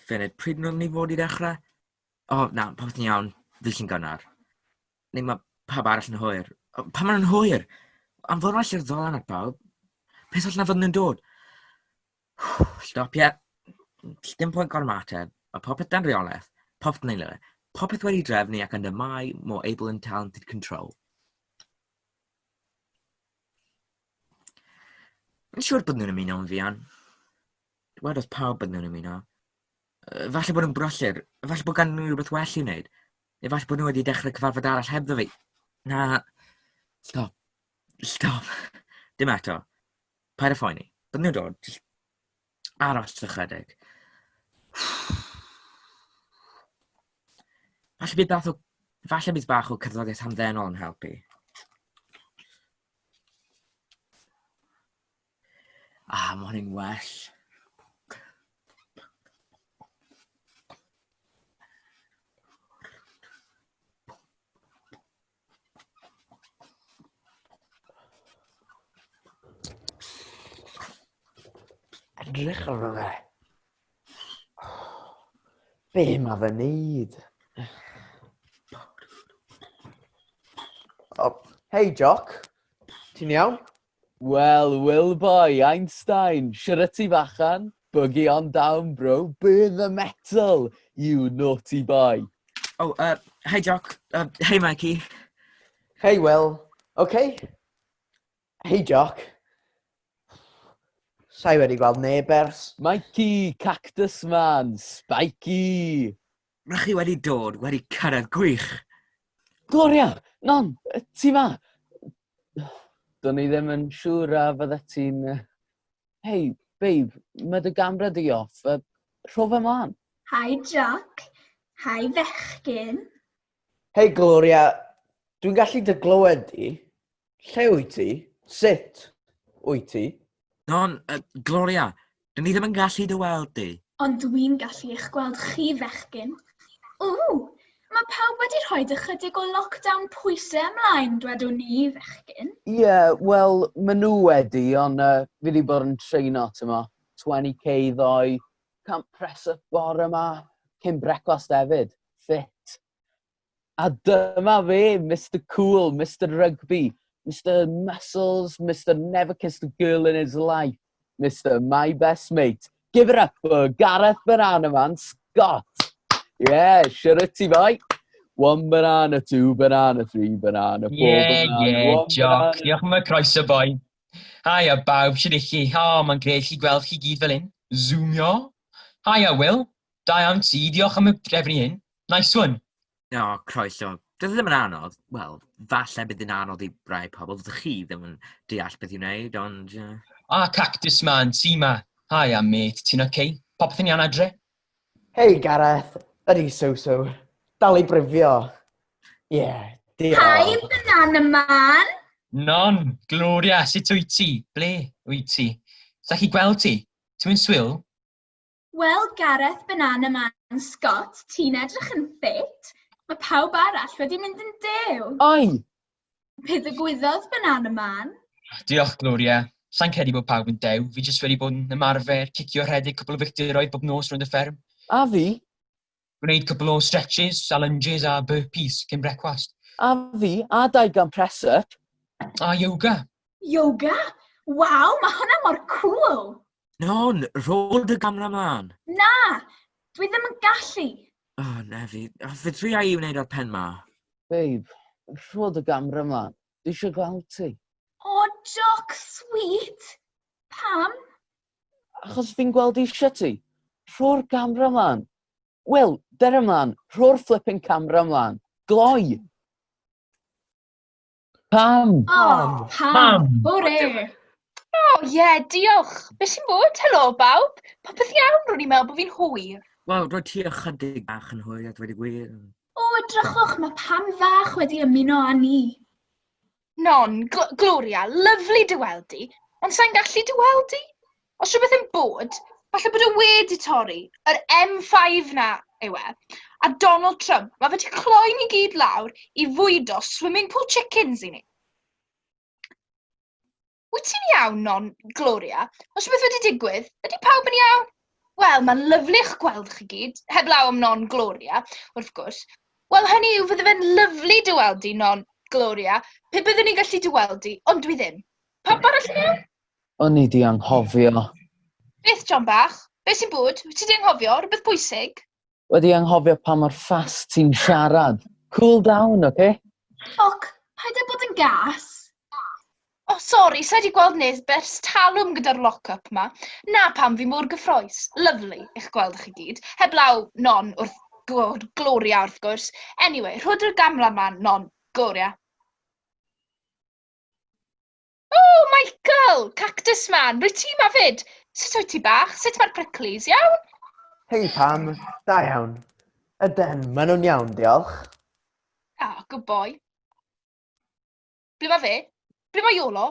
Funud, pryd nhw'n ni fod i ddechrau? O, na, popeth yn iawn. Fi sy'n gynnar. Neu mae pawb arall yn hwyr. Pa maen nhw'n hwyr? Am fod mae'r ddolan ar bawb. Peth all na fod nhw'n dod. Stop, ie. Dim pwynt gormateb. Mae popeth dan reolaeth. Popeth neu le. Popeth wedi drefnu ac under my more able and talented control. Yn siŵr bod nhw'n ymuno yn fian. Wedodd pawb bod nhw'n ymuno. Falle bod nhw'n brysur. Falle bod gan nhw rhywbeth well i wneud. Neu falle bod nhw wedi dechrau cyfarfod arall hebddo fi. Na. Stop. Stop. Dim eto. Paid a phoeni. Bod nhw'n dod. Just aros ychydig. Falle bydd bach o cerddoriaeth hamddenol yn helpu. Mae hwnna'n well. Edrych ar fe. Be mae fe wneud? Hei, Jock. Ti'n iawn? Well, boy, Einstein. Siarad ti fachan? Boogie on down, bro. Burn the metal, you naughty boy. Hey, Jock. Hey, Mikey. Hei, Will. Okay? Hei, Jock. Sai wedi gweld neb ers. Mikey, cactus man, spiky. Rydych chi wedi dod, wedi cyrraedd gwych. Gloria, non, ti ma? Do'n i ddim yn siŵr a fydda ti'n... Hei, babe, mae dy gamra di off. Rho fe mlaen. Hi, Jock. Hi, fechgyn. Hei, Gloria. Dwi'n gallu dy glywed di. Lle wyt ti? Sut wyt ti? Non, Gloria, dyn ni ddim yn gallu dy weld di. Ond dwi'n gallu eich gweld chi, fechgyn. Mae pawb wedi rhoi ychydig o lockdown pwysau ymlaen, dwedwn ni, fechgyn. Ie, wel, mae nhw wedi, ond fi wedi bod yn treino, tyma. 20k ddoe, can't press up bore yma, cyn brecwast hefyd, fit. A dyma fe, Mr Cool, Mr Rugby, Mr Muscles, Mr Never Kissed a Girl in his life, Mr My Best Mate. Give it up for Gareth Banana Man Scott. Yeah, shut ti, boy. 1 banana, 2 banana, 3 banana, 4 banana, 1 Jock. banana. Diolch yn fawr croeso, boi. Hai a bawb, sydd eich chi? Mae'n greu chi gweld chi gyd fel hyn. Zoomio. Hai a Will. Da iawn ti, diolch am y drefnu hyn. Nice one. Croeso. Doedd ddim yn anodd. Wel, falle bydd yn anodd i rai pobl. Dych chi ddim yn deall beth i'w wneud, ond... Cactus man, ti ma. Hai a mate, ti'n okay? Popeth yn iawn adre? Hei, Gareth. Ydy so. Dal i brifio. Diolch. Hi, banana man. Non, Gloria, sut wyt ti? Ble wyt ti? Sa chi gweld ti? Ti'n mynd swyl? Wel, Gareth Banana Man Scott, ti'n edrych yn ffit. Mae pawb arall wedi mynd yn dew. Oi! Pe ddigwyddodd Banana Man? Diolch, Gloria. Sa'n credu bod pawb yn dew. Fi jyst wedi bod yn ymarfer, cicio rhedeg cwbl o fictiroedd bob nos rwy'n y fferm. A fi? Gwneud cwbl o stretches, lunges a burpees cyn brecwast. A fi? A 2 gan press up? A yoga. Yoga? Waw, mae hwnna mor cool. Non, rôl dy gamra mlaen. Na, dwi ddim yn gallu. Nefi. Fe triau i wneud o'r pen ma. Babe, rho dy gamra mlaen. Dwi eisiau gweld ti. Jock sweet. Pam? Achos fi'n gweld eisiau ti. Rho'r gamra mlaen. Wel, der ymlaen. Rho'r flipping camera mlaen. Gloi. Pam? Pam. Hwre. Diolch. Be sy'n bod? Helo, bawb. Popeth iawn, rwy'n i'n meddwl bod fi'n hwyr. Wel, roedd ti ychydig bach yn hwyr a dweud y gwir. Edrychwch, mae Pam fach wedi ymuno â ni. Non, Gloria, lyflu dy weld di, ond sa'n gallu dy weld di? Os rhywbeth yn bod, falle bod y wedi torri, yr M5 na yw e, a Donald Trump, mae fe ti cloi ni gyd lawr i fwydo swimming pool chickens i ni. Wyt ti'n iawn, non, Gloria? Os rhywbeth wedi digwydd, ydy pawb yn iawn? Wel, mae'n lyflu eich gweld chi gyd, heblaw am non Gloria, wrth gwrs. Wel, hynny yw, fydde fe'n lyflu dy weld di, non Gloria. Pe byddwn ni'n gallu dy weld di, ond dwi ddim. Pawb arall yn iawn? O'n i di anghofio. Beth, John Bach? Beth sy'n bod? Wyt ti di anghofio? Rhywbeth bwysig? Wedi anghofio pa mor ffast ti'n siarad. Cool down, oce? Oc, paid â bod yn gas. O, sori, sa di gweld nes talwm gyda'r lock-up ma. Na pam fi mor gyffroes. Lyflu eich gweld chi gyd. Heblaw non wrth Gloria wrth gwrs. Anyway, rhwyd yr gamla man, non Gloria. Oh, Michael! Cactus man, rwy ti ma fyd. Sut wyt ti bach? Sut mae'r pricklies, iawn? Hei Pam, da iawn. Ydyn, maen nhw'n iawn, diolch. Ah, good boy. Ble ma fe? Ble ma Iolo?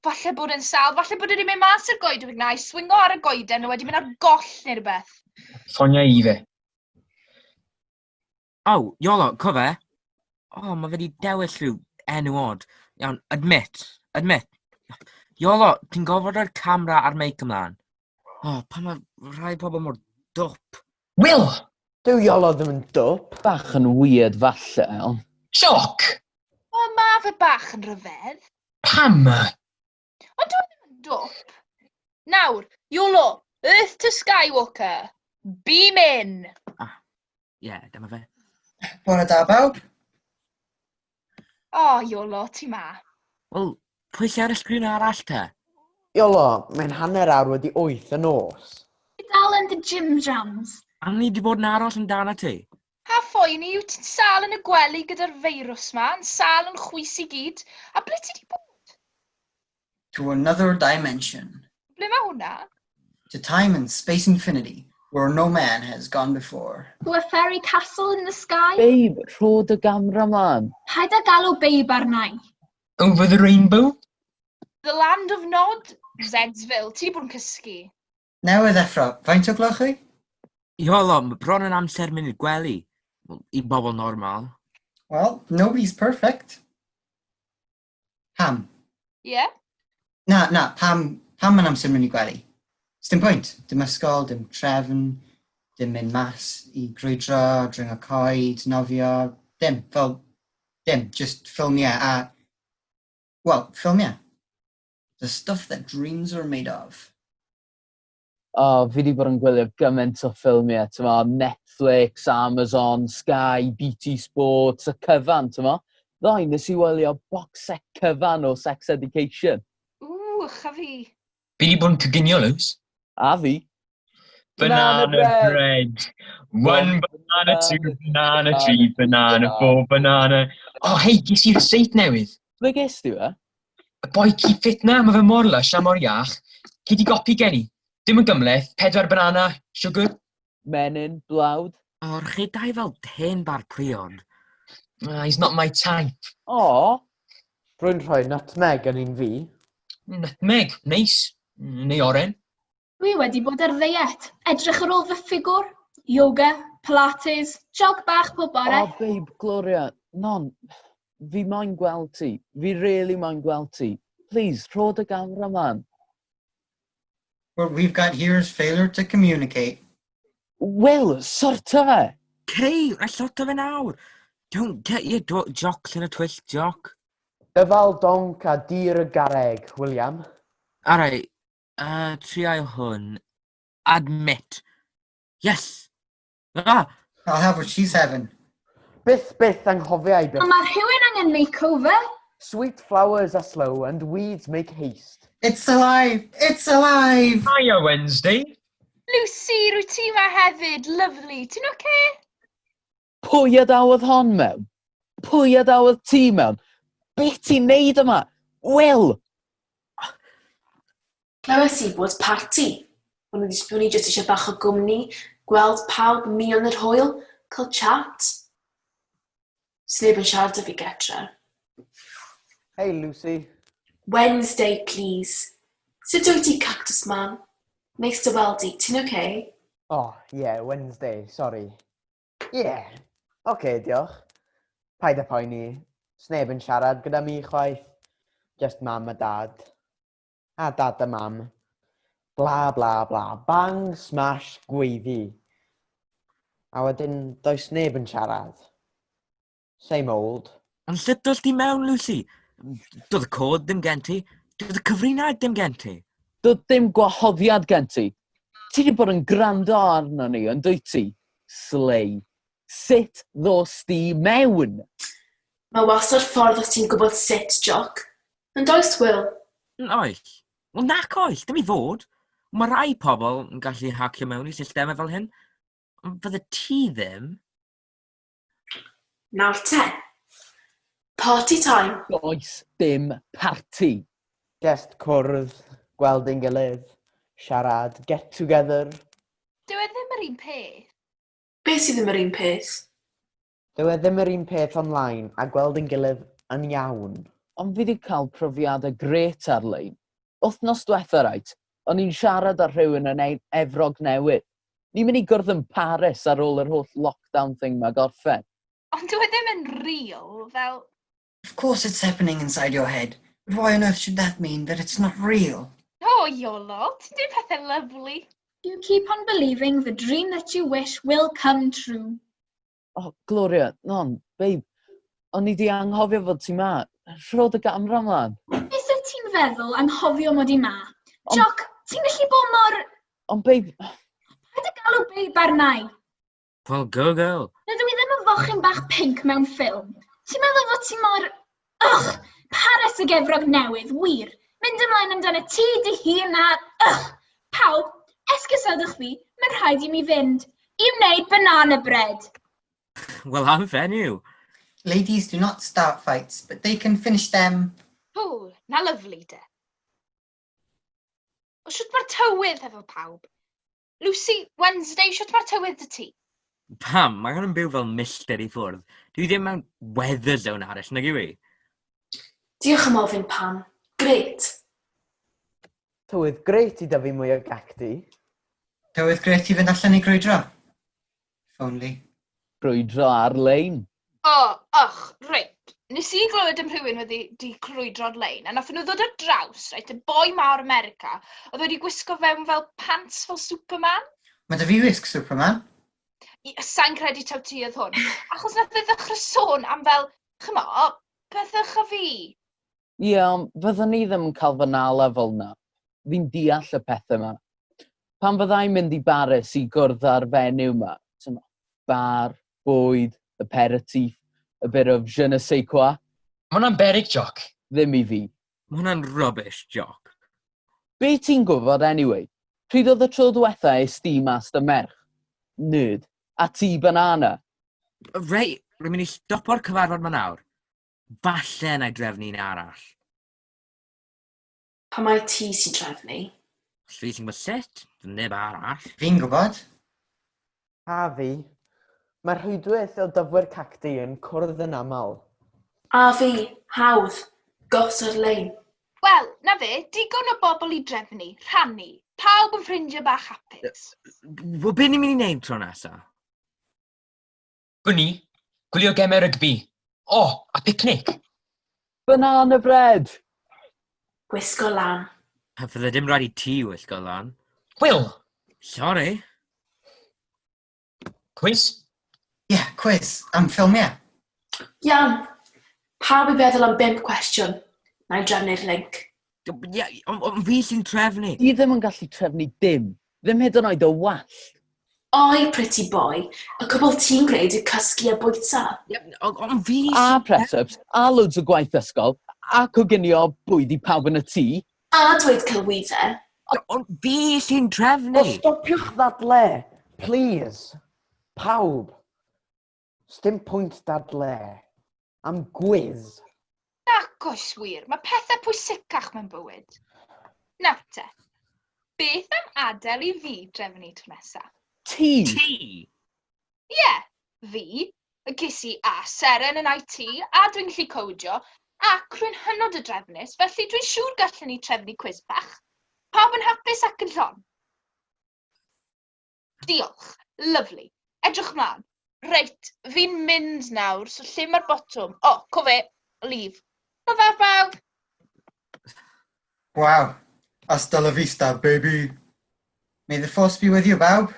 Falle bod yn sal, falle bod wedi mynd mas i'r goeden fy gnau, swingo ar y goeden, a wedi mynd ar goll neu rhywbeth. Ffonia i fe. O, Iolo, cofe? O, mae fe wedi dewis rhyw enw od. Iawn, admit. Iolo, ti'n gofod o'r camera a'r meic ymlaen? O, pa mae rhai pobl mor dwp. Will! Dyw Iolo ddim yn dwp. Bach yn weird falle, ond... Joc! O, ma fe bach yn rhyfedd. Pam? Ond dwi ddim yn dwp. Nawr, Iolo, Earth to Skywalker. Beam in. Ie, dyma fe. Bore da bawb. O, Iolo, ti ma. Wel, pwy sy'n ar y sgrin arall te? Iolo, mae'n hanner awr wedi 8 y nos. Ti dal yn dy gym jams. A ni wedi bod yn aros amdana ti. Ha phoeni, yw ti'n sal yn y gwely gyda'r feirws ma, yn sal yn chwys i gyd. A ble ti di bod? To another dimension. Ble ma hwnna? To time and space infinity, where no man has gone before. To a fairy castle in the sky. Babe, rhod y gamra man. Paid â galw beib arnau. Over the rainbow? The land of Nod? Zedsville, ti di bod yn cysgu. Newydd effro, faint o gloch chi? Iolo, mae bron yn amser mynd i'r gwely. Wel, i bobl normal. Well, nobody's perfect. Pam? Ie? Na, Pam yn amser mynd i gwely. Dim pwynt, dim ysgol, dim trefn, dim mynd mas i grwydro, dringo coed, nofio, dim, just ffilmiau a... Well, ffilmiau. The stuff that dreams are made of. O, fi di bod yn gwylio gymaint o ffilmiau, tyma, Netflix, Amazon, Sky, BT Sports, y cyfan, tyma. Ddoi, nes i wylio box set cyfan o Sex Education. Cha fi. Fi di bod yn cyginio, Lws. A fi. Banana bread. One banana, two banana, three banana, four banana. Oh, hei, ges i'r seit newydd. Ble ges ti fe? Y boi keep fit na, mae fe mor lush a mor iach. Cei di gopi gen i. Dim yn gymleth, 4 banana, sugar. Menyn, blawd. O'r chi dau fel hen bar priod. He's not my type. O, Rwy'n rhoi nutmeg yn un fi. Nutmeg, neis. Neu oren. Dwi wedi bod ar ddiet. Edrych ar ôl fy ffigwr. Yoga, pilates, jog bach pob bore. o, babe, Gloria, non, fi moyn gweld ti. Fi really moyn gweld ti. Please, rhod y gamra man. What we've got here is failure to communicate. Will, sorta fe. Cei, a llota fe nawr. Don't get your jocks in a twist, jock. Dyfal donc a dir y gareg, William. Alright, trial hwn. Admit. Yes. Ah, I'll have what she's having. Byth anghofio i byth. Ond mae rhywun angen makeover. Sweet flowers are slow and weeds make haste. It's alive! It's alive! Hiya, Wednesday. Lucy, rwy ti ma hefyd. Lovely. Ti'n oce? Pwy a dawodd hon mewn? Pwy a dawodd ti mewn? Be ti'n neud yma? Will! Clywes i bod parti. O'n i jyst eisiau bach o gwmni, gweld pawb milion yr hwyl, cael chat. Sneb yn siarad o fi getre. Hey, Lucy. Wednesday, please. Sut wyt ti, Cactus Man? Neis dy weld i, ti'n okay? Oh, yeah, Wednesday, sorry. Yeah. Okay, diolch. Paid a poeni. Sneb yn siarad gyda mi chwaith. Just mam a dad. A dad a mam. Bla bla bla, bang, smash, gweiddi. A wedyn, does neb yn siarad. Same old. Ond sut dos ti mewn, Lucy? Doedd y cod ddim gen ti. Doedd y cyfrinach ddim gen ti. Doedd dim gwahoddiad gen ti. Ti wedi bod yn gwrando arno ni, yn dwyt ti? Slay. Sut ddos ti mewn? Mae wastad ffordd os ti'n gwybod sut, Joc. Yn does, Will? Oes. Wel, nac oes, dim i fod. Mae rai pobl yn gallu hacio mewn i systemau fel hyn. Ond fydde ti ddim. Nawr te. Party time. Does dim parti. Just cwrdd, gweld ein gilydd, siarad, get together. Dyw e ddim yr un peth. Beth sydd ddim yr un peth? Dyw e ddim yr un peth online a gweld ein gilydd yn iawn. Ond fi wedi cael profiadau gret ar-lein. Wythnos diwetha reit, o'n i'n siarad ar rhywun yn Efrog Newydd. Ni'n mynd i gwrdd yn Paris ar ôl yr holl lockdown thing mae gorffen. Ond dyw e ddim yn real, fel... Of course it's happening inside your head. But why on earth should that mean that it's not real? Oh, Iolo, ti'n dweud pethau lyflu. You keep on believing the dream that you wish will come true. Oh, Gloria, non, babe, o'n i di anghofio fod ti ma. Rhod y gamra mlaen. Beth wyt ti'n feddwl anghofio mod i ma? Joc, ti'n gallu bod mor... Ond, babe... Paid y galw babe arnau. Well, go girl. Rydw i ddim yn fochyn bach pink mewn ffilm. Ti'n meddwl fod ti mor... Ugh! Paris y Gefrog Newydd, wir. Mynd ymlaen amdano ti dy hun a... Ugh! Pawb, esgusodwch fi, mae'n rhaid i mi fynd. I wneud banana bread. Well, I'm fenyw. Ladies do not start fights, but they can finish them. O, na lyflu de. O, siwt mae'r tywydd hefo pawb. Lucy, Wednesday, siwt mae'r tywydd dy ti? Pam, mae hwn yn byw fel milltir i ffwrdd. Dwi ddim mewn weather zone arall, nag yw i? Diolch am ofyn, Pam. Gret. Tywydd greit i dyfu mwy o gacti. Tywydd gret i fynd allan i grwydro. If only. Brwydro ar-lein. O, reit. Nes i glywed am rhywun wedi crwydro'r lein, a nath nhw ddod ar draws, reit, y boi mawr America, oedd wedi gwisgo fewn fel pants fel Superman. Mae dy fi wisg, Superman. Sa'n credu taw ti oedd hwn. Achos nath e ddechrau sôn am fel, chymo, bethach a fi. Ie, ond fyddwn ni ddim yn cael fy nala fel na. Fi'n deall y pethau yma. Pan fyddai'n mynd i Paris i gwrdd ar fenyw yma, bar, bwyd, aperitif, a bit of je ne sais quoi. Mae hwnna'n berig, Joc. Ddim i fi. Mae hwnna'n rubbish, Joc. Be ti'n gwybod anyway? Pryd oedd y tro diwetha es di mas dy merch? Nerd. A ti banana. Rei, rwy'n mynd i stopo'r cyfarfod ma nawr. Falle na i drefnu'n arall. Pa mae ti sy'n trefnu? Os fi sy'n gwybod sut, neb arall. Fi'n gwybod. A fi. Mae'r rhwydwaith o dyfwyr cacti yn cwrdd yn aml. A fi, hawdd. Gos ar-lein. Wel, na fe, digon o bobl i drefnu, rhannu, pawb yn ffrindiau bach hapus. Wel, be ni'n mynd i wneud tro nesa? Gwni, gwylio gemau rygbi. O, a picnic. Banana bread! Gwisgo lan. A fydde dim rhaid i ti wisgo lan. Will, Sorry. quiz? Yeah, quiz. Am ffilmiau. Iawn. Pawb i feddwl am 5 cwestiwn. Na i drefnu'r link. Ie, ond fi sy'n trefnu. Ti ddim yn gallu trefnu dim. Ddim hyd yn oed o wall. Oi, pretty boy. Y cwbl ti'n gwneud yw cysgu a bwyta. Ond fi A press-ups, a loads o gwaith ysgol, a coginio bwyd i pawb yn y tŷ. A dweud celwyddau. Ond fi sy'n trefnu. O, stopiwch ddadle, please. Pawb. Sdim pwynt dadle. Am gwiz. Nac oes wir, mae pethau pwysicach mewn bywyd. Nawr te, beth am adael i fi drefnu tro nesaf? Ti? Ti? Ie, fi, y gysi a Seren yn IT, a dwi'n gallu codio, ac rwy'n hynod y drefnus, felly dwi'n siŵr gallen ni trefnu cwiz bach. Pawb yn hapus ac yn llon. Diolch, lyflu. Edrych mlaen. Reit, fi'n mynd nawr, so lle mae'r botwm? O, cofe, leave. Hwyl fawr pawb. Wow. Hasta la vista, baby. May the force be with you, bawb.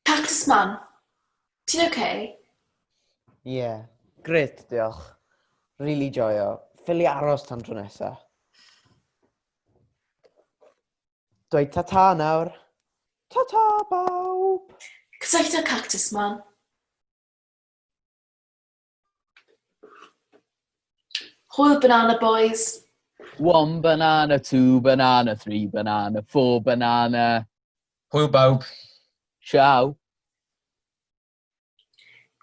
Cactus Man, ti'n okay? Ie, gret, diolch. Really joio. Ffili aros tan tro nesa. Dweud ta-ta nawr. Ta-ta, bawb. Cysyllta Cactus Man. Hwyl banana boys. 1 banana, 2 banana, 3 banana, 4 banana. Hwyl bawb. Ciao.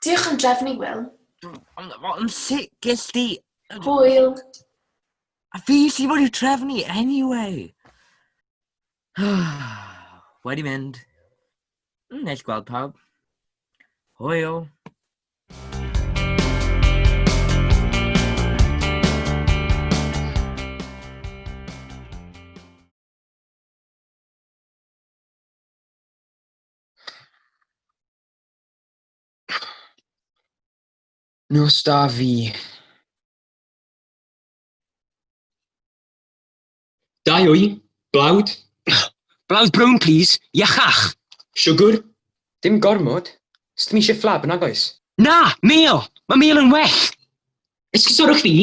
Diolch am drefnu, Will. Ond sut ges di... Hwyl. A fi sy'n fod i'w trefnu, anyway. Wedi mynd. Neis gweld pawb. Hwyl. Nos da fi. Dau wy, blawd. Blawd brown, please. Iachach. Siwgr? Dim gormod. Sdim eisiau fflab nag oes? Na, mel. Mae mel yn well. Esgusodwch fi.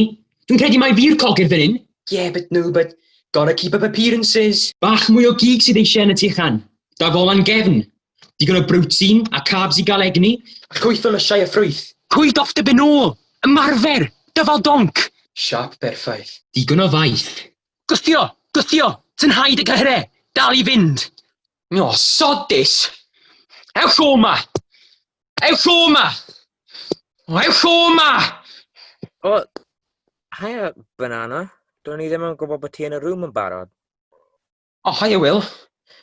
Dwi'n credu mai fi'r cogyr fan hyn. Yeah, but gotta keep up appearances. Bach mwy o gig sydd eisiau yn y tu chan. Da folan gefn. Digon o brotein a carbs I gael egni. A chwythol y siai a ffrwyth. Cwyd off dy benôl. Ymarfer. Dyfal donc. Siap perffaith. Digon o faith. Gwthio. Ti'n haid y cyhre. Dal I fynd. No, sodus. Ewch o ma. O, haia, banana. Do'n I ddim yn gwybod bod ti yn y rŵm yn barod. O, hiya, Will.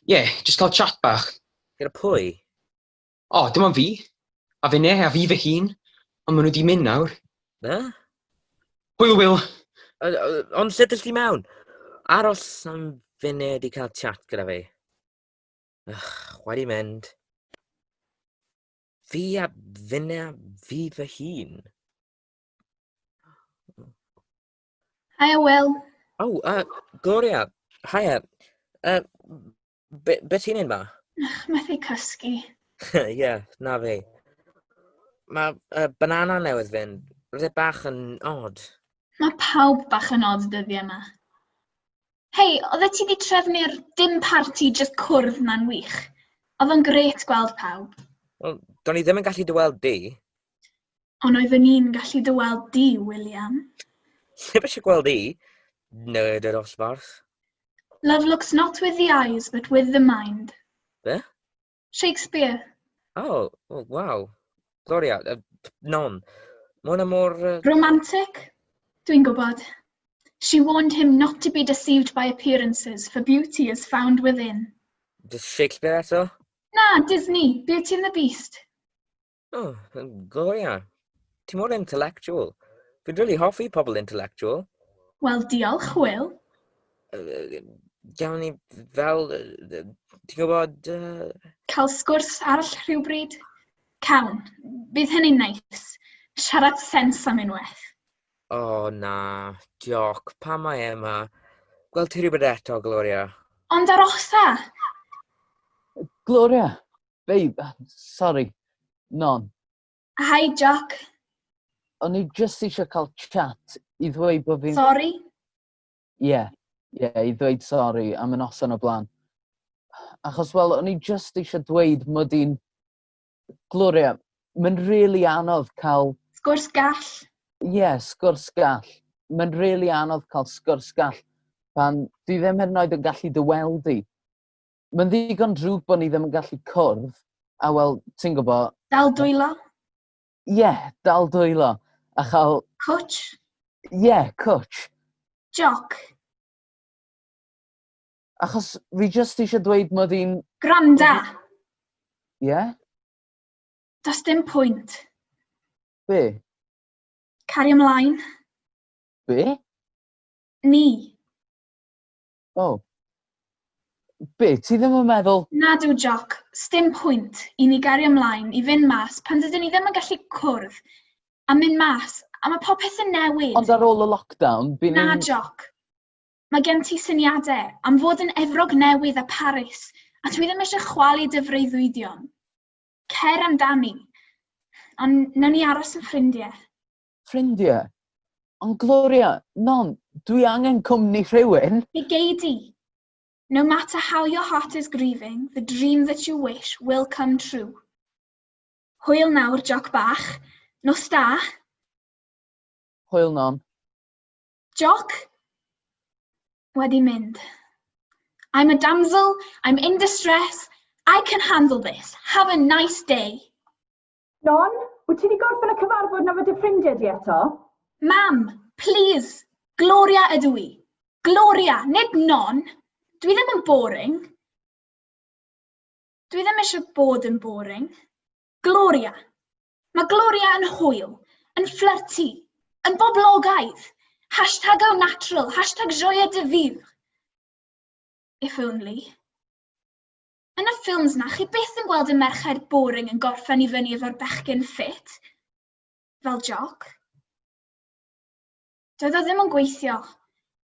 Yeah, just cael chat bach. Gyda pwy? O, dim ond fi. A fe ne, a fi fy hun. Ond maen nhw di mynd nawr. Na? Hwyl, Will. Ond sut ys ti mewn? Aros am finne di cael chat gyda fi. Wedi mynd. Fi a finne a fi fy hun. Hiya, Will. O, Gloria. Haia. Be ti'n un ma? Methu cysgu. Ie, na fi. Mae banana newydd fynd. Roedd e bach yn odd. Mae pawb bach yn odd dyddiau yma. Hei, oeddet ti di trefnu'r dim parti jyst cwrdd na'n wych? Oedd o'n gret gweld pawb. Wel, do'n I ddim yn gallu dyweld di. Ond oeddwn i'n gallu dyweld di, William. Sef eisiau gweld di? Nerd yr osbarth. Love looks not with the eyes, but with the mind. Be? Shakespeare. Oh, wow. Gloria, non. Mae hwnna mor... Romantic? Dwi'n gwybod. She warned him not to be deceived by appearances, for beauty is found within. Does Shakespeare eto? Na, Disney, Beauty and the Beast. Oh, Gloria. Ti mor intellectual. Fi'n really hoffi pobl intellectual. Wel, diolch, Will. Gawn ni fel... Ti'n gwybod... Cael sgwrs arall rhywbryd? Cawn. Bydd hynny'n neis. Siarad sens am unwaith. O, na. Dioc. Pa mae yma? Gweld ti rhywbeth eto, Gloria? Ond ar osa. Gloria. Babe, sorry. Non. Hi, Jock. O'n I just eisiau cael chat I ddweud bod fi'n... Sorry. Ie, I ddweud sori am y noson o blaen. Achos, wel, o'n I just eisiau dweud mod i'n... Gloria, mae'n really anodd cael... Sgwrs gall. Ie, sgwrs gall. Mae'n really anodd cael sgwrs gall pan dwi ddim hyd yn oed yn gallu dyweldi. Mae'n ddigon drwg bod ni ddim yn gallu cwrdd, a wel, ti'n gwybod... Dal dwylo. Ie, dal dwylo. A chael... Cwtch. Ie, cwtch. Jock. Achos fi just eisiau dweud mod i'n... Granda. Ie? Does dim pwynt. Be? Cari ymlaen. Be? Ni. O. Be, ti ddim yn meddwl... Nadw, Jock. Sdim pwynt I ni gari ymlaen I fynd mas pan dydyn ni ddim yn gallu cwrdd a mynd mas a mae popeth yn newid. Ond ar ôl y lockdown, by'n Na, Jock. Mae gen ti syniadau am fod yn Efrog Newydd a Partis, a dwi ddim eisiau chwalu dy freuddwydion. Cer amdani, ond nawn ni aros yn ffrindiau. Ffrindiau? Ond Gloria, non, dwi angen cwmni rhywun. Be gei di? No matter how your heart is grieving, the dream that you wish will come true. Hwyl nawr, joc bach. Nos da. Hwyl non. Joc? Wedi mynd. I'm a damsel, I'm in distress, I can handle this. Have a nice day. Non, wyt ti wedi gorffen y cyfarfod na fod y ffrindiau di eto? Mam, please. Gloria ydw i. Gloria, nid non. Dwi ddim yn boring. Dwi ddim eisiau bod yn boring. Gloria. Mae Gloria yn hwyl, yn flirty, yn boblogaidd. Hashtag au natural, hashtag joia dy fydd. If only. Yn y ffilms na, chi byth yn gweld y merched boring yn gorffen i fyny efo'r bechgyn ffit. Fel joc. Doedd o ddim yn gweithio.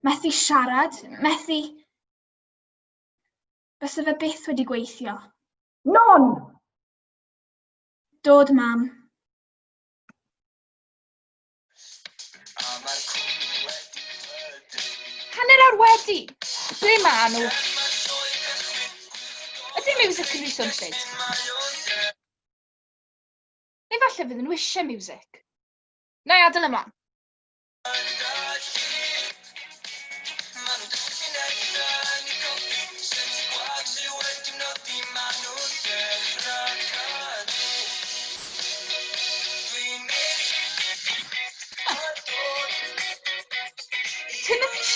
Methu siarad, methu... Bysa fe byth wedi gweithio. Non! Dod, mam. Hanner awr wedi. Ble ma nhw? Ydy music yn rhywun llyd? Neu falle fydden nhw eisiau music? Na i adael ymlaen.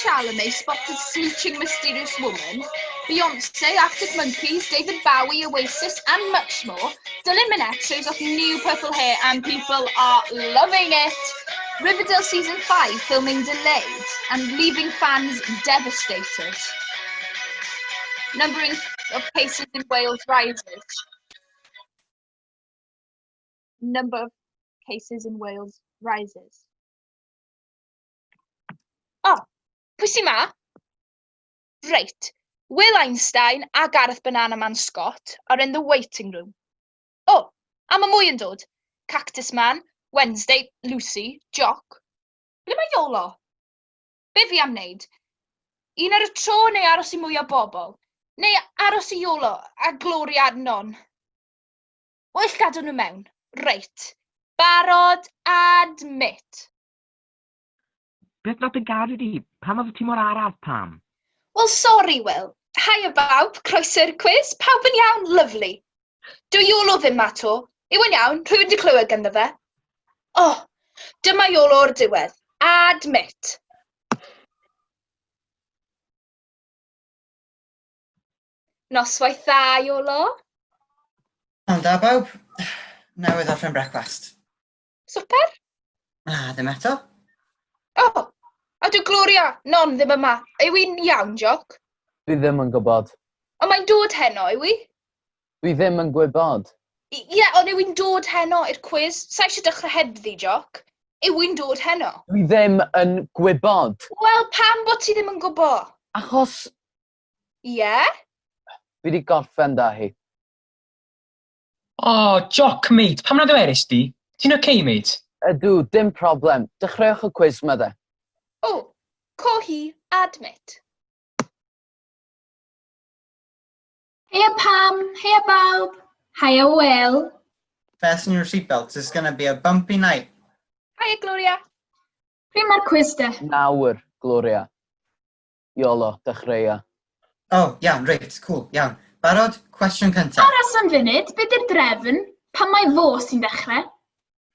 Chalamet spotted sleeching mysterious woman, Beyonce, Arctic Monkeys, David Bowie, Oasis, and much more. Dylan Minnette shows off new purple hair and people are loving it. Riverdale Season 5 filming delayed and leaving fans devastated. Numbering of cases in Wales rises. Number of cases in Wales rises. Oh. Pwy sy ma? Reit, Will Einstein a Gareth Banana Man Scott are in the waiting room. Oh, a mae mwy yn dod. Cactus Man, Wednesday, Lucy, Jock. Ble mae Iolo? Be fi am wneud? Un ar y tro neu aros i mwy o bobl? Neu aros i Iolo a Gloria non? Wyll gadw nhw mewn. Reit, barod, admit. Beth nath y gadu di? Pam oedd ti mor araf, Pam? Well, sorry, Will. Hiya, bawb. Croeso'r quiz. Pawb yn iawn, lyflu. Dwi Iolo ddim ma to. Yw yn iawn, rhywun di clywed ganddo fe. Oh, dyma Iolo o'r diwedd. Admit. Noswaith dda, Iolo. Ond da, bawb. Newydd orffen brecwast. Swper? Ddim eto. Oh, a dwi Gloria, non ddim yma. Yw i'n iawn, Joc? Dwi ddim yn gwybod. Ond mae'n dod heno, yw i? Dwi ddim yn gwybod. Ie, ond yw i'n dod heno i'r quiz? Sa eisiau dechrau hebddi, Joc? Yw i'n dod heno? Dwi ddim yn gwybod. Wel, pam bod ti ddim yn gwybod? Achos... Ie? Fi wedi gorffen da hi. Oh, Joc, mate. Pam na ddeweris di? Ti'n okay, mate? Ydw, dim problem. Dechreuwch y quiz ma de. Oh, cohi, admit. Heia Pam, heia bawb. Hiya Will. Fasten your seatbelts. It's going to be a bumpy night. Hiya, Gloria. Pryd mae'r quiz de? Nawr, Gloria. Iolo, dechreuia. Oh, iawn, reit, cool, iawn. Barod, cwestiwn cyntaf. Aros am funud, beth yw'r drefn? Pan mae fo sy'n dechrau?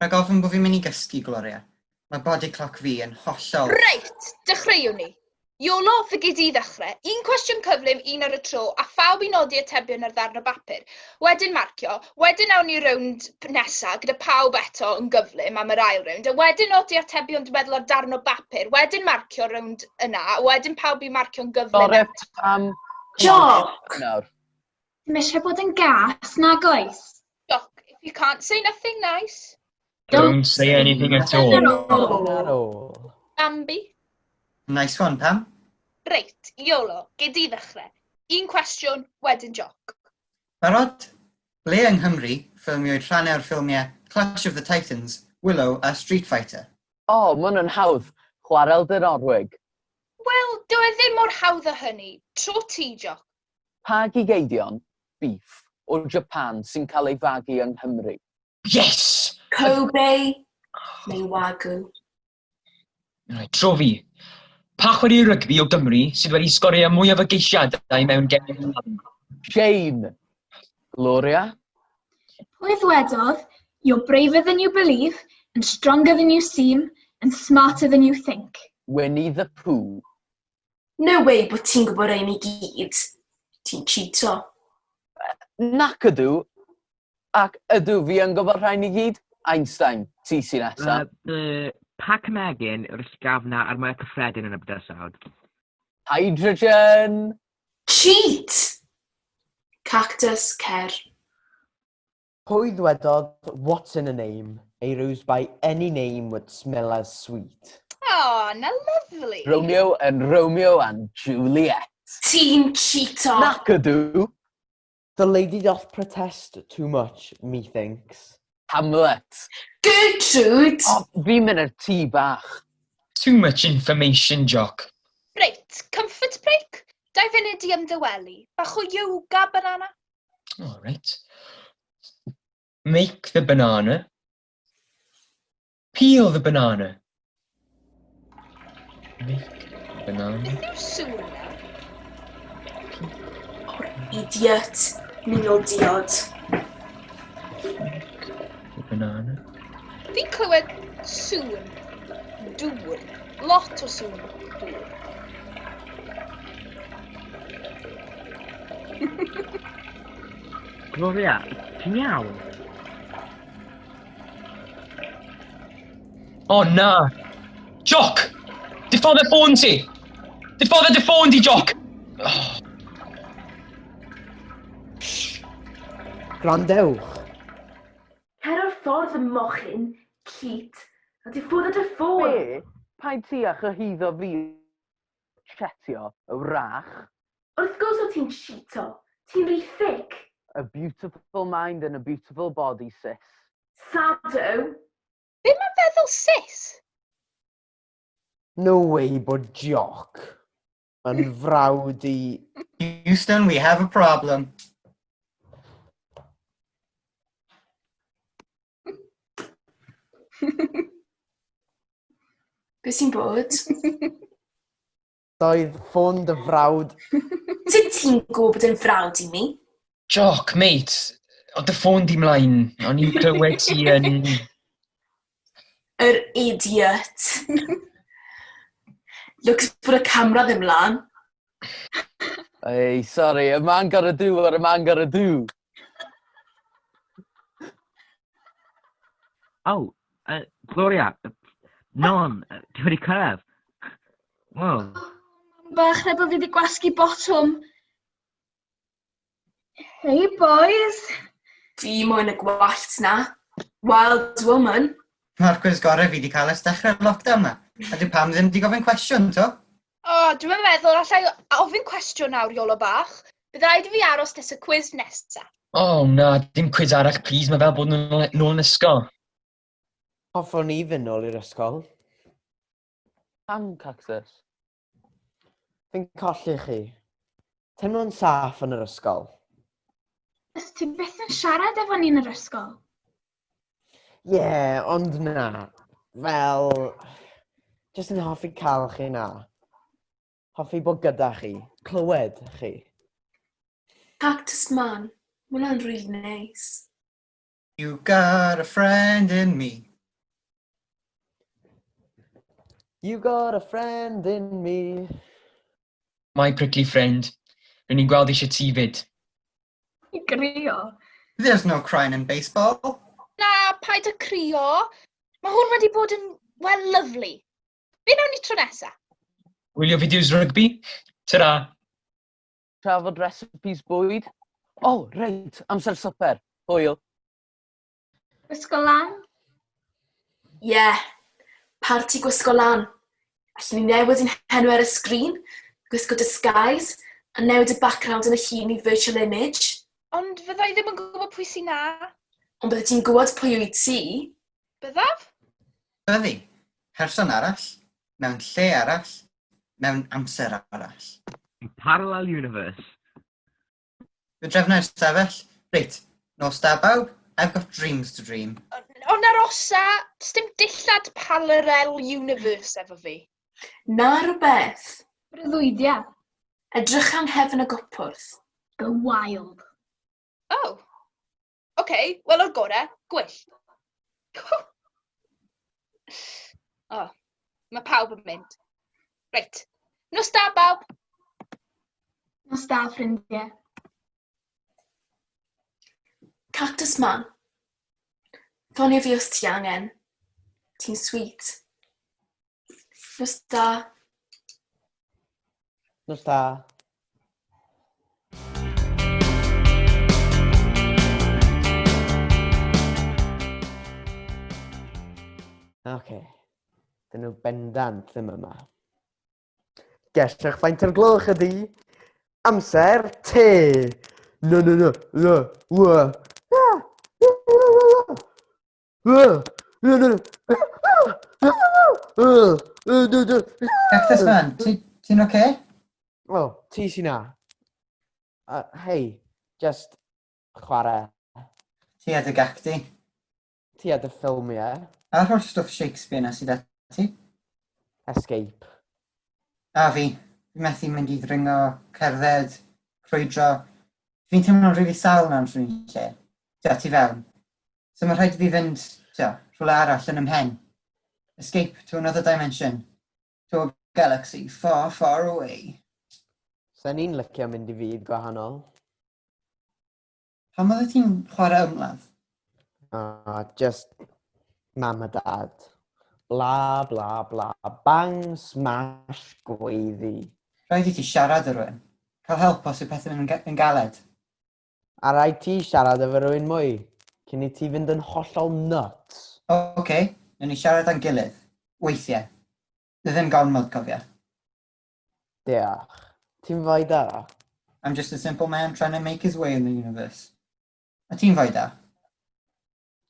Rhaid ofyn bod fi'n mynd i gysgu, Gloria. Mae body clock fi yn hollol... Reit, dechreuwn ni. Iolo, fe gyd i ddechrau. Un cwestiwn cyflym, un ar y tro, a phawb i nodi atebion ar ddarn o bapur. Wedyn marcio, wedyn awn ni rownd nesaf gyda pawb eto yn gyflym am yr ail rownd, a wedyn nodi atebion dwi'n meddwl ar darn o bapur, wedyn marcio rownd yna, a wedyn pawb i marcio'n gyflym. Sorry, Pam. Joc! Nawr. Dim eisiau bod yn gas, nag oes? Joc, if you can't say nothing nice. Don't say anything at all. Ar ôl. Bambi. Nice one, Pam. Reit, Iolo, gei di ddechrau. Un cwestiwn, wedyn joc. Barod? Ble yng Nghymru ffilmiwyd rhannau o'r ffilmiau Clash of the Titans, Willow a Street Fighter? O, ma' hwnna'n hawdd. Chwarel dy Norweg. Wel, dyw e ddim mor hawdd â hynny. Tro ti, joc. Pa gigeidion, beef, o Japan sy'n cael ei fagu yng Nghymru? Yes! Kobe neu Wagyu. Right, tro fi. Pa chwarae rygbi o Gymru sydd wedi sgorio mwyaf o geisiadau mewn gemau? Shane. Gloria. Pwy ddwedodd, you're braver than you believe, and stronger than you seem, and smarter than you think. Winnie the Pooh. No way bod ti'n gwybod ein i gyd. Ti'n cheato. Nac ydw. Ac ydw fi yn gwybod rhain i gyd? Einstein, ti sy'n nesaf. Pa cymegyn yw'r ysgafna a'r mwyaf cyffredin yn y bydysawd? Hydrogen. Cheat! Cactus, cer. Pwy ddwedodd, what's in a name? A rose by any name would smell as sweet. O, na lyflu. Romeo and Juliet. Ti'n cheato. Nac ydw. The lady doth protest too much, methinks. Hamlet. Gertrude! O, fi'n mynd i'r tŷ bach. Too much information, joc. Reit, comfort break. 2 funud i ymdywelu. Bach o yoga, banana. All right. Make the banana. Peel the banana. Make the banana. Beth yw sŵn na? Idiot. Minol diod. The banana. Fi'n clywed sŵn. Dŵr. Lot o sŵn. Dŵr. Gloria, ti'n iawn? Oh, na. Joc! Diffodd y ffôn ti! Diffodd y ffôn ti, Joc! Oh. Grandewch. Cer o'r ffordd y mochyn, cheat, a di ffwrdd y ffôn. Be? Pa'n ti ach o hyddo fi chetio y wrach? Wrth gwrs o ti'n cheato. Ti'n rhy thick. A beautiful mind and a beautiful body, sis. Sado. Be mae'n feddwl sis? No way bod joc yn frawd i... Houston, we have a problem. Be sy'n bod? Doedd ffôn dy frawd... Sut ti'n gwybod bod yn frawd i mi? Joc, mate. Oedd y ffôn di mlaen. O'n i'n clywed ti yn... Yr idiot. Looks bod y camera ddim lan. Ei, sorry, a man gotta do what a man gotta do. Oh, Gloria, non, ti wedi cyrraedd? Wow. Bach na bod fi wedi gwasgu botwm. Hey boys. Fi moyn y gwallt na. Wild woman. Mae'r cwrs gorau fi wedi cael ers dechrau'r lockdown yma. A dwi pam ddim wedi gofyn cwestiwn, to? O, dwi'n meddwl allai ofyn cwestiwn nawr, Iolo bach. Bydd rhaid i fi aros nes y cwiz nesa. Oh, na, dim cwiz arall, please. Mae fel bod nôl yn ysgol. Hoffwn ni fynd nôl i'r ysgol. Pam, Cactus? Fi'n colli chi. Teimlo'n saff yn yr ysgol. Ys ti byth yn siarad efo ni yn yr ysgol? Ie, ond na. Fel... Jyst yn hoffi cael chi na. Hoffi bod gyda chi. Clywed chi. Cactus man. Mae hwnna'n really nice. You got a friend in me. You got a friend in me. My prickly friend. Rwy'n ni'n gweld eisiau ti fyd. I grio. There's no crying in baseball. Na, paid y crio. Mae hwn wedi bod yn, well, lyflu. Be nawn ni tro nesa? Wylio fideos rygbi? Ta-ra. Trafod recipes bwyd? O, reit, amser swper. Hwyl. Ysgol lan? Yeah. Parti gwisgo lan. Allwn ni newid ein henw ar y sgrin, gwisgo disguise, a newid y background yn y llun i virtual image. Ond fydda i ddim yn gwybod pwy sy'n na. Ond bydde ti'n gwybod pwy wyt ti? Byddaf? Byddi, person arall, mewn lle arall, mewn amser arall. Parallel universe. Fy drefnau'r sefyll. Reit, nos da bawb, I've got dreams to dream. Ond ar osa, dim dillad parallel universe efo fi. Na rhywbeth. Breuddwydiad. Edrych ang nghefn y gwpwrdd. Go wild. Oh. OK, wel o'r gore, gwyllt. Oh, mae pawb yn mynd. Reit, nos da bawb. Nos da, ffrindiau. Cactus man. Ffonio fi os ti angen. Ti'n sweet. Nos da. Nos da. OK. Dyn nhw bendant ddim yma. Gesiach faint o'r gloch ydi? Amser te. No. Cactus man, ti'n oce? O, ti sy'n na. Hei, just chwarae. Ti a dy gacti. Ti a dy ffilmiau. A'r holl stwff Shakespeare na sydd ati. Escape. A fi methu mynd i ddringo cerdded, crwydro. Fi'n teimlo'n rili sal na'n rhywun lle. Ti fewn. So mae rhaid i fi fynd, rhywle arall yn ymhen. Escape to another dimension. To a galaxy far, far away. So ni'n licio mynd i fyd gwahanol. Pam oedd ti'n chwarae ymladd? Just mam a dad. Bla, bla, bla. Bang, smash, gweiddi. Rhaid i ti siarad â rhywun. Cael help os yw pethau'n yn galed. A rhaid ti siarad efo rhywun mwy, cyn i ti fynd yn hollol nuts. Oce, newn ni siarad â'n gilydd. Weithiau. Dwi ddim gormod cofio. Diolch. Ti'n fwy da? I'm just a simple man trying to make his way in the universe. A ti'n fwy da?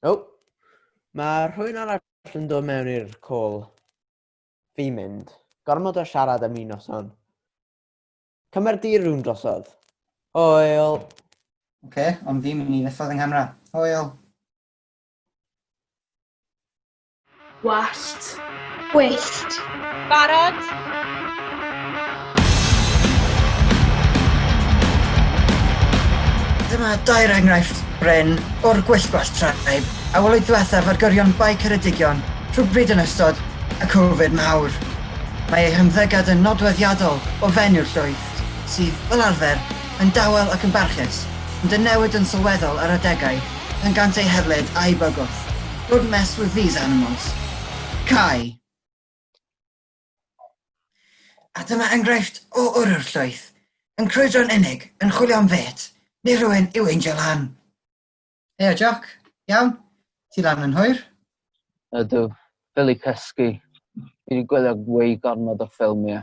O, mae rhywun arall yn dod mewn i'r call. Fi mynd. Gormod o siarad am un noson. Cymer di rhywun drosodd. Hwyl. Oce, ond fi'n mynd i ddiffodd yng nghamera. Hwyl. Wallt. Gwyllt. Barod? Dyma dair enghraifft bren o'r gwyllgwall traib a welwyd ddiwethaf ar gyrion bai Ceredigion trwy bryd yn ystod y Covid mawr. Mae ei hymddygad yn nodweddiadol o fenyw llwyth sydd, fel arfer, yn dawel ac yn barchus, ond yn newid yn sylweddol ar adegau yn gant ei herlyd a'i bygwth. Don't mess with these animals. Cai. A dyma enghraifft o wrwr llwyth, yn crwydro'n unig, yn chwilio am fet, neu rhywun yw Angel Han. Hei, Joc, iawn? Ti lan yn hwyr? Ydw, ffili cysgu. Fi wedi gwylio gwei gormod o ffilmiau.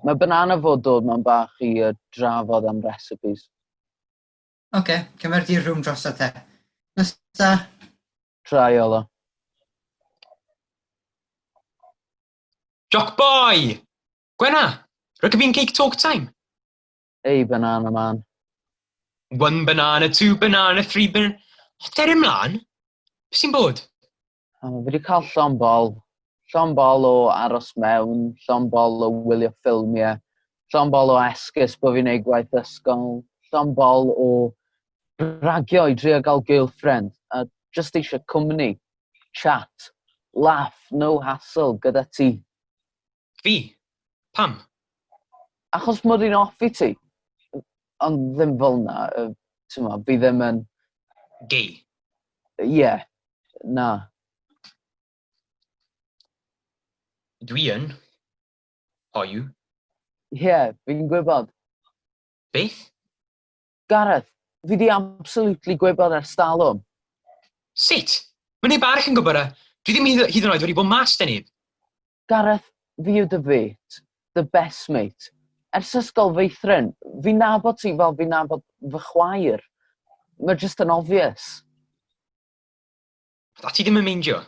Mae banana fod dod mewn bach i drafod am recipes. Oce, cymer di'r rhwm drosodd te. Nos da. Trai ola. Jock boy! Gwenna, rwy'n fi'n cake talk time. Ei, banana man. 1 banana, 2 banana, 3 banana... O, der ymlaen? Be sy'n bod? Fi wedi cael llon bol. Llon bol o aros mewn, llon bol o wylio ffilmiau, llon bol o esgus bod fi'n neud gwaith ysgol, llon bol o bragio i drio gael girlfriend, a just eisiau cwmni, chat, laugh, no hassle gyda ti. Fi? Pam? Achos mod i'n offi ti. Ond ddim fel na, fi ddim yn... Gay? Ie, na. Dwi yn. Hoiw? Ie, fi'n gwybod. Beth? Gareth, fi di absolutely gwybod ers talwm. Sut? Mae neb arall yn gwybod e. Dwi ddim hyd yn oed wedi bod mas da neb. Gareth, fi yw dy fet, the best mate. Ers ysgol feithrin, fi'n nabod ti fel fi'n nabod fy chwaer. Mae jyst yn obvious. A ti ddim yn meindio?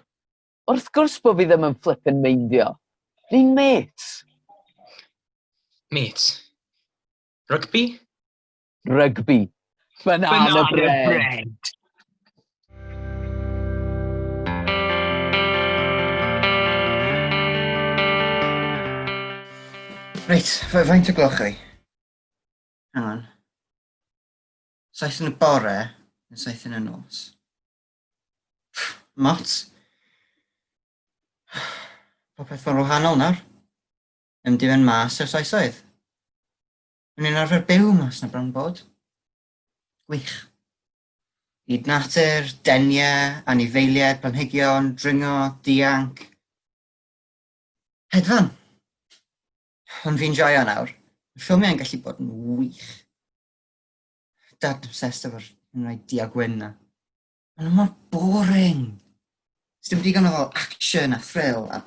Wrth gwrs bod fi ddim yn flippin' meindio. Ni'n mates. Mates. Rugby? Rugby. Banana bread. Reit, faint o gloch chi? Hang on. 7 yn y bore, neu 7 yn y nos. Mot. Popeth yn wahanol nawr. Ddim di fynd mas ers oesoedd. Ni'n arfer byw mas na bron bod. Gwych. Byd natur, deniau, anifeiliaid, planhigion, dringo, dianc. Hedfan. Ond fi'n joio nawr. Y ffilmiau'n gallu bod yn wych. Dad obsessed efo'r rhai diagwyn na. Ond yn mor boring. Sdim digon o fel action a thrill a...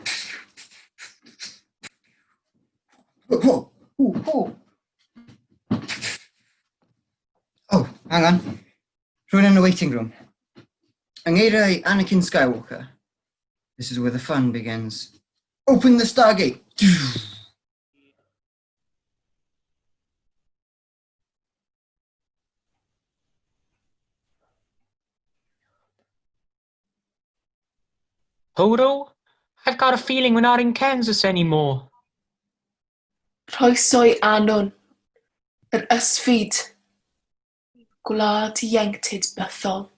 Oh, hang on. Rhywun in the waiting room. Yng ngeiriau Anakin Skywalker. This is where the fun begins. Open the Stargate! Hodo? I've got a feeling we're not in Kansas anymore. Rhoesoi anon. Yr ysfyd. Gwlad ieuenctid bythol.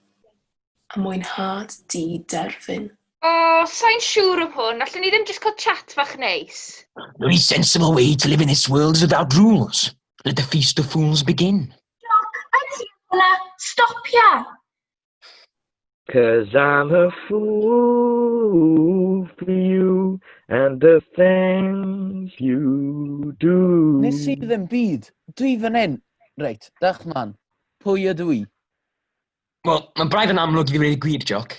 A mwynhad di-derfyn. O, sa'n siŵr am hwn. Allwn ni ddim jyst cael chat fach neis. The only sensible way to live in this world is without rules. Let the feast of fools begin. A ti hwnna, stopia! 'Cause I'm a fool for you and the things you do. Nes i ddim byd. Dwi fan hyn. Reit, dach man. Pwy ydw i? Wel, mae'n braidd yn amlwg i ddweud y gwir, Joc.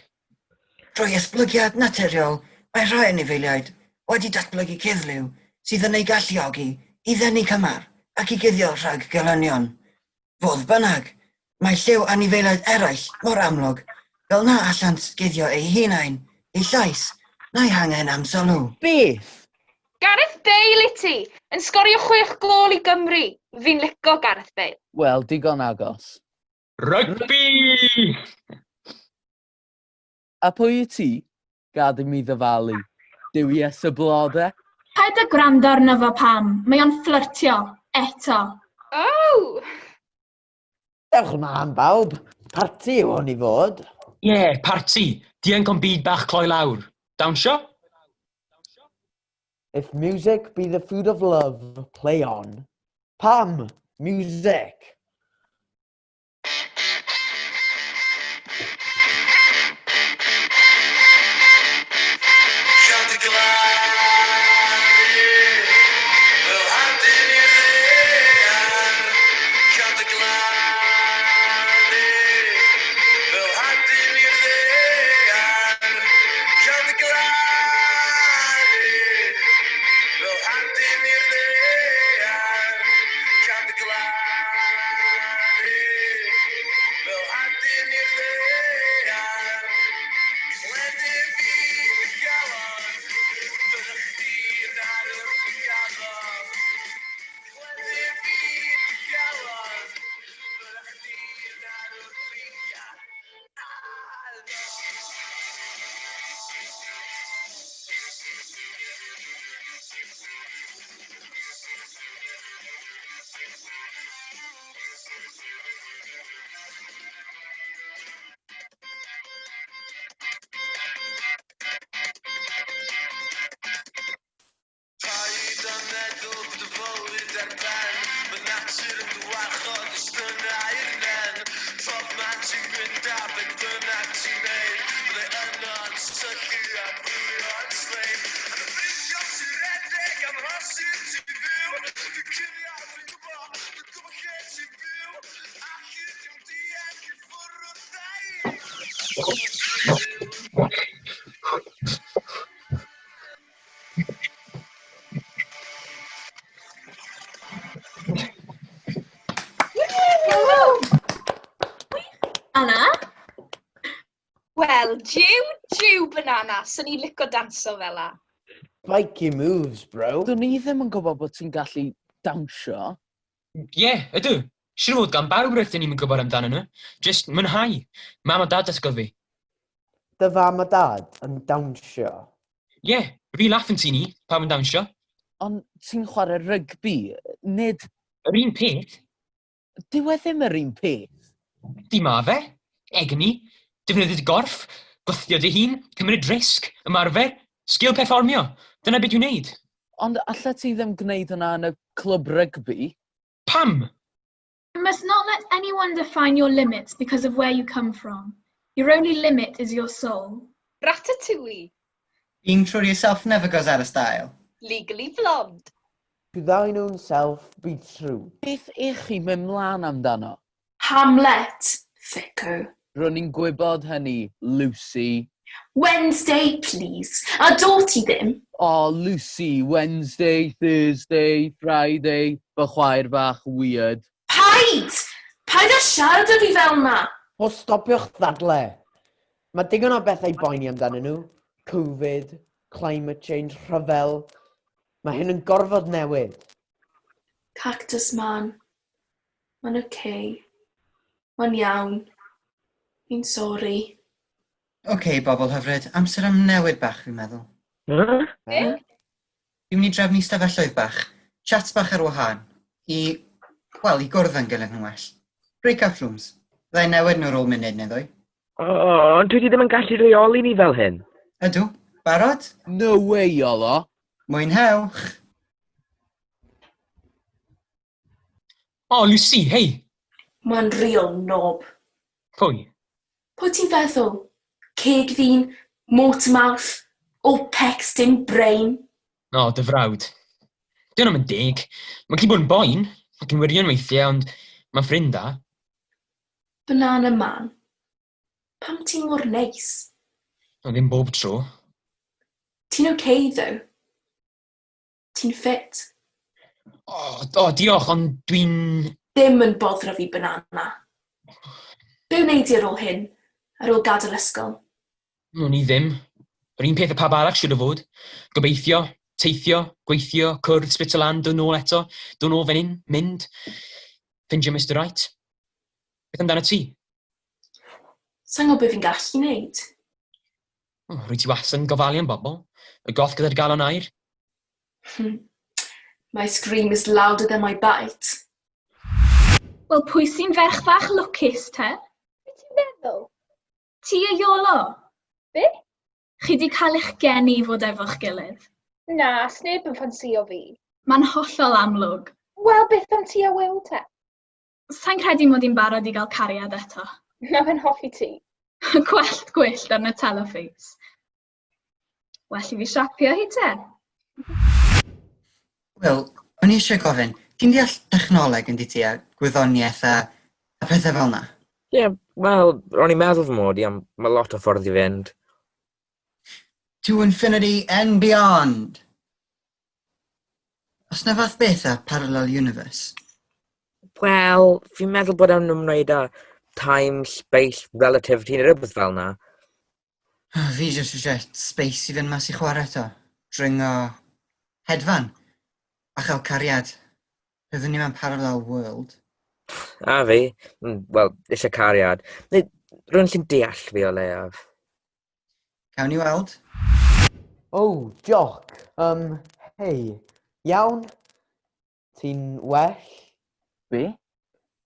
Drwy esblygiad naturiol, mae rhai anifeiliaid wedi datblygu cuddliw sydd yn ei galluogi i ddenu cymar ac i guddio rhag gelynion. Fodd bynnag, mae lliw anifeiliaid eraill mor amlwg fel na allant guddio ei hunain, ei llais, na'i hangen am sylw. Beth? Gareth Bale i ti, yn sgorio 6 gol i Gymru. Fi'n lico Gareth Bale. Wel, digon agos. Rugby! A pwy i ti? Gad i mi ddyfalu. Dewies y blodau? Paid â gwrando arno fo pam. Mae o'n fflyrtio. Eto. Oh! Dewch mlaen bawb. Parti yw hwn i fod. Ie, parti. Dianc o'n byd bach cloi lawr. Dawnsio? If music be the food of love, play on. Pam, music. jiw banana, sy'n ni'n licio danso fel la. Spike your moves, bro. Do'n ni ddim yn gwybod bod ti'n gallu dawnsio. Ie, ydw. Siwr fod gan bawb rydych ni'n gwybod amdano nhw. Just mwynhau. Mam a dad ysgol fi. Dy fam a dad yn dawnsio. Ie, rhi laff yn ti ni, pam yn dawnsio. Ond ti'n chwarae rygbi, nid... Yr un peth, Dyw e ddim yr un peth. di ma fe, egni, defnyddio dy gorff, gwthio dy hun, cymryd risg, ymarfer, sgil perfformio. Dyna beth yw'n neud. Ond alla ti ddim gwneud hwnna yn y clwb rygbi? Pam? You must not let anyone define your limits because of where you come from. Your only limit is your soul. Ratatouille. Being true to yourself never goes out of style. Legally blonde. To thine own self be true. Beth eich chi mynd mlaen amdano? Hamlet, Fico. Rwy'n ni'n gwybod hynny, Lucy. Wednesday, please. A do ti ddim? Oh, Lucy, Wednesday, Thursday, Friday, fy chwaer bach weird. Paid! Paid a siarad â fi fel na. O, stopiwch ddadle. Mae digon o bethau boeni amdano nhw. Covid, climate change, rhyfel. Mae hyn yn gorfod newid. Cactus man. Mae'n okay. Mae'n iawn. Fi'n sori. OK, bobl hyfryd, amser am newid bach, fi'n meddwl. Eh? Fi'n mynd i drefnu stafelloedd bach, chats bach ar wahân, i gwrdd yn gilydd yn well. Break-out rooms. Byddai newid nhw ar ôl munud neu ddwy. Ond dwi ddim yn gallu reoli ni fel hyn. Ydw, barod? No way, Iolo. Mwynhewch! O, Lucy, hei! Mae'n real knob. Pwy? Pwy ti'n feddwl? Ceg ddyn, motor mouth, Opex dim brain. O, dy frawd. Dyn nhw'n mynd deg. Mae'n gallu bod yn boen, ac yn wirio'n weithiau, ond mae'n ffrind da. Banana man. Pam ti'n mor neis? O, ddim bob tro. Ti'n okay, though? Ti'n fit? O, diolch, ond dwi'n... Ddim yn boddra fi banana. Be wneud i ar ôl hyn? Ar ôl gadael ysgol? No, ni ddim. Yr un peth y pab arall siwr o fod. Gobeithio, teithio, gweithio, cwrdd, Switzerland, dod nôl eto, dod nôl fan hyn, mynd. Ffindio Mr Right. Beth amdano ti? Sa'n gwybod beth fi'n gallu wneud? O, rwy ti wastad yn gofalu am bobl. Y goth gyda'r galon air. My scream is louder than my bite. Wel, pwy sy'n ferch fach lwcus, te? Be ti'n meddwl? Ti a Iolo? Be? Chi di cael eich geni i fod efo'ch gilydd. Na, sneb yn ffansio fi. Mae'n hollol amlwg. Wel, beth am ti a Will te? Sa'n credu mod i'n barod i gael cariad eto. Na fe'n hoffi ti. Gwellt gwyllt ar y teleffeis. Well i fi siapio hi te. Wel, o'n i eisiau gofyn, ti'n deall technoleg yn di ti a gwyddoniaeth a pethau fel na? Ie, wel, ro'n i'n meddwl fy mod i am mae lot o ffordd i fynd. To infinity and beyond! Os na fath beth a parallel universe? Wel, fi'n meddwl bod am ymwneud â time, space, relativity neu rhywbeth fel na. Fi jyst eisiau space i fynd mas i chwarae eto. Dringo hedfan. A chael cariad. Byddwn ni mewn parallel world. A fi, wel, eisiau cariad. Neu rhywun sy'n deall fi o leiaf. Cawn ni weld. Oh, Jock. Hei. Iawn? Ti'n well? Be?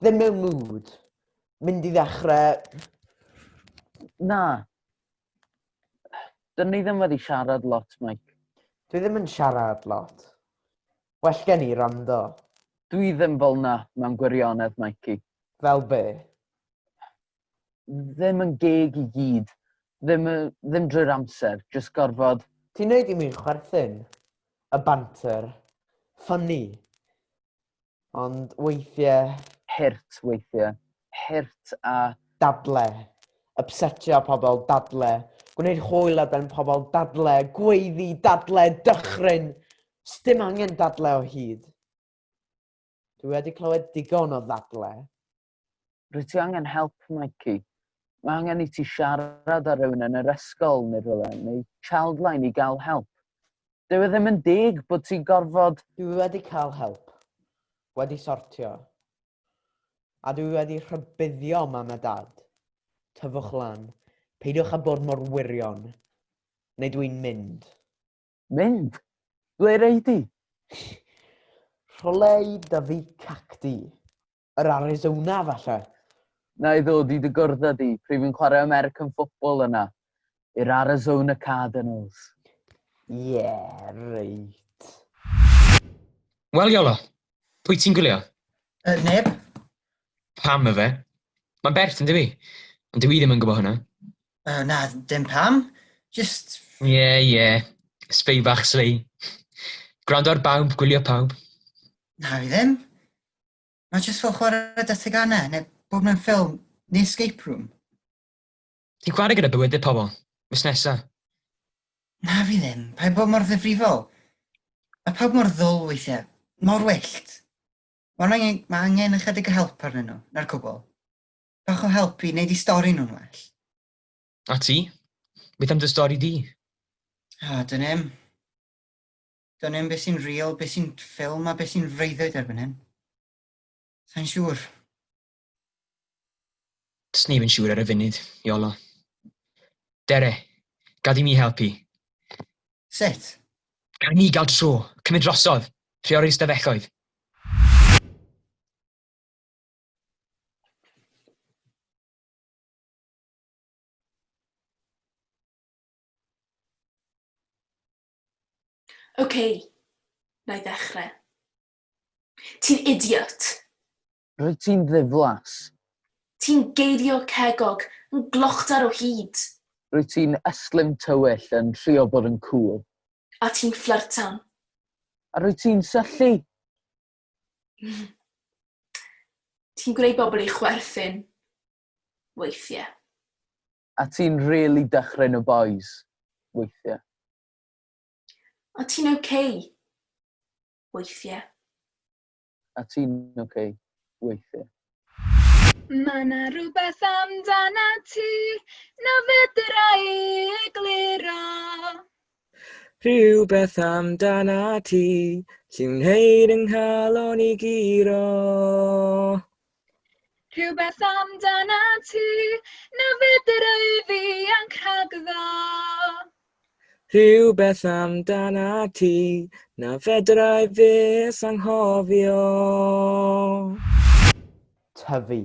Ddim mewn mood. Mynd i ddechrau... Na. Dyn ni ddim wedi siarad lot, Mike. Dwi ddim yn siarad lot. Well gen i rando. Dwi ddim fel na mewn gwirionedd, Mikey. Fel be? Ddim yn geg i gyd. Ddim drwy'r amser, jyst gorfod. Ti'n neud i mi'n chwerthin? Y banter? Ffynnu? Ond weithiau... Hirt weithiau. Hirt a... Dadle. Upsetio pobl, dadle. Gwneud hwyl ar ben pobl, dadle. Gweiddi, dadle, dychryn. Sdim angen dadle o hyd. Dwi wedi clywed digon o ddadle. Rwy ti angen help, Mikey. Mae angen i ti siarad â rhywun yn yr ysgol neu rhywle, neu childline i gael help. Dyw e ddim yn deg bod ti'n gorfod... Dwi wedi cael help. Wedi sortio. A dwi wedi rhybuddio mam a dad. Tyfwch lan. Peidiwch â bod mor wirion. Neu dwi'n mynd. Mynd? Ble rei di? Rhwle dy fi cacti. Yr Arizona falle. Na i ddod i dy gwrdd â di, pryd fi'n chwarae American football yna. I'r Arizona Cardinals. Reit. Wel, Iolo, pwy ti'n gwylio? Neb? Pam y fe? Mae'n berth yn dyfu, ond dwi ddim yn gwybod hynna. Na, dim pam. Just... Ie. Sbei bach slei. Gwrando ar bawb, gwylio pawb. Na, fi ddim. Mae jyst fel chwarae dy teganau, neu bod mewn ffilm, neu escape room. Ti'n chwarae gyda bywydau pobl, mis nesa. Na, fi ddim. Pa bod mor ddifrifol. Mae pawb mor ddwl weithiau. Mor wyllt. Mae angen ychydig o help arnyn nhw, na'r cwbl. Bach o help i wneud i stori nhw'n well. A ti? Beth am dy stori di? Dynim. Dynim beth sy'n real, beth sy'n ffilm a beth sy'n freuddwyd erbyn hyn. Sa'n siŵr. Does neb yn siŵr ar y funud, Iolo. Dere, gad i mi helpu. Sut? Gad ni gael tro, cymryd drosodd, rheoli'r stafelloedd. Okay, na i ddechrau. Ti'n idiot. Rwyt ti'n ddiflas. Ti'n geirio cegog yn glochtar o hyd. Rwyt ti'n yslim tywyll yn trio bod yn cool. A ti'n fflyrtan. A rwyt ti'n syllu. Ti'n gwneud bobl i chwerthin. Weithiau. A ti'n really dychryn y boys. Weithiau. A ti'n okay. Weithiau. A ti'n okay. Weithiau. Mae na rhywbeth amdana ti, na fedra i egluro. Rhywbeth amdana ti, sy'n neud yng nghalon i giro. Rhywbeth amdana ti, na fedra i fi anghagddo. Rhywbeth amdana ti, na fedra i fes anghofio. Tyfu.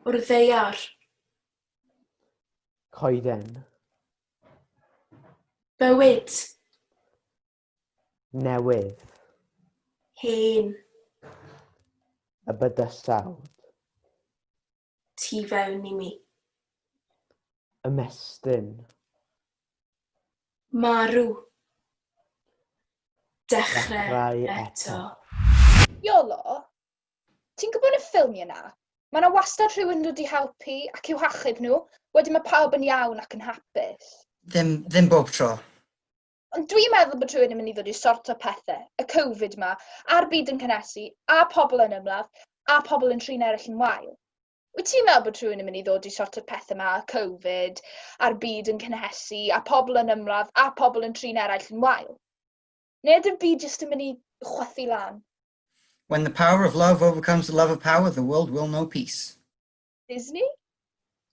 O'r ddeiar. Coeden. Bywyd. Newydd. Hen. Y bydysawd. Tu fewn i mi. Ymestyn. Marw. Dechrau eto. Iolo, ti'n gwybod y ffilm yna? Mae yna wastad rhywun dod i helpu ac i'w hachub nhw, wedyn mae pawb yn iawn ac yn hapus. Ddim bob tro. Ond dwi'n meddwl bod rhywun yn mynd i ddod i sorto pethau, y Covid yma, a'r byd yn cynhesu, a pobl yn ymladd, a pobl yn trin eraill yn wael. Wyt ti'n meddwl bod rhywun yn mynd i ddod i sorto'r pethau yma, y Covid, a'r byd yn cynhesu, a pobl yn ymladd, a pobl yn trin eraill yn wael? Neu ydy'r byd jyst yn mynd i chwythu lan? When the power of love overcomes the love of power, the world will know peace. Disney?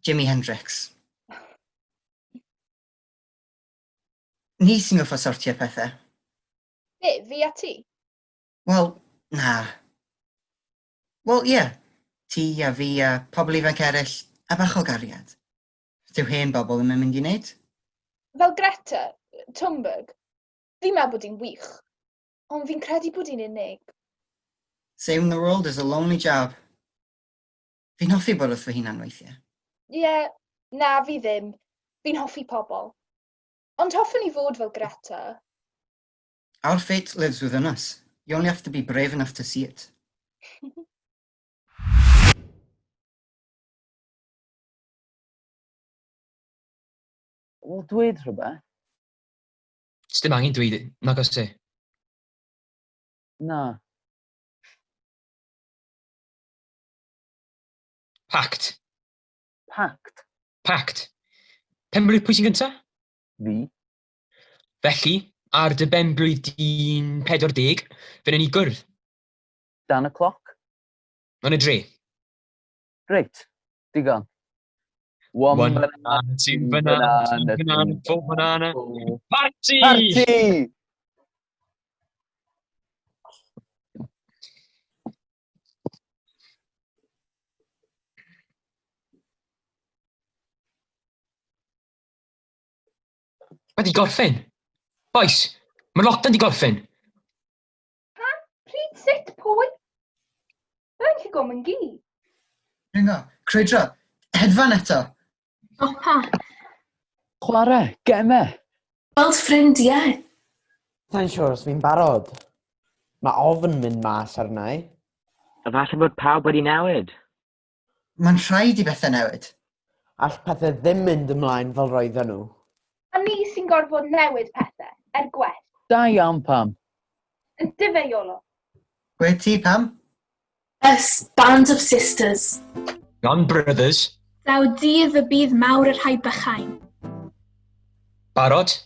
Jimi Hendrix. Ni sy'n goffo sortio pethau. Be, fi a ti? Wel, na. Wel, ie. Ti a fi a pobl ifanc eraill a bach o gariad. Dyw hen bobl ddim yn mynd i wneud. Fel Greta Thunberg, fi'n meddwl bod hi'n wych, ond fi'n credu bod hi'n unig. Saving the world is a lonely job. Fi'n hoffi bod wrth fy hunan weithiau. Ie, na fi ddim. Fi'n hoffi pobl. Ond hoffwn i fod fel Greta. Our fate lives within us. You only have to be brave enough to see it. Wel, dweud rhywbeth. Sdim angen dweud, nag os ti. Na. Pact. Pact. Pact. Penblwydd pwy sy'n gynta? Fi. Felly, ar dy benblwydd di'n 40, fy'n ni gwrdd. Dan y cloc. Yn y dre. Reit. Digon. One banana, two banana, four banana. Parti! Parti! Mae di gorffen. Boes, mae lot yn di gorffen. Ha? Pryd sut pwy? Byddai'n chi gom yn gi. Ringo, crwydro, hedfan eto. O, pa? Chwarae, gemau. Gweld ffrindiau. Ta'n siŵr os fi'n barod. Mae ofn mynd mas arnau. Efallai bod pawb wedi newid. Mae'n rhaid i bethau newid. All pethau ddim mynd ymlaen fel roedden nhw. A ni sy'n gorfod newid pethau, gwell. Da iawn, Pam. Yn difeiolo. Gwe ti, Pam? Yes, band of sisters. Non brothers. Daw dydd y bydd mawr yr rhai bychain. Barod?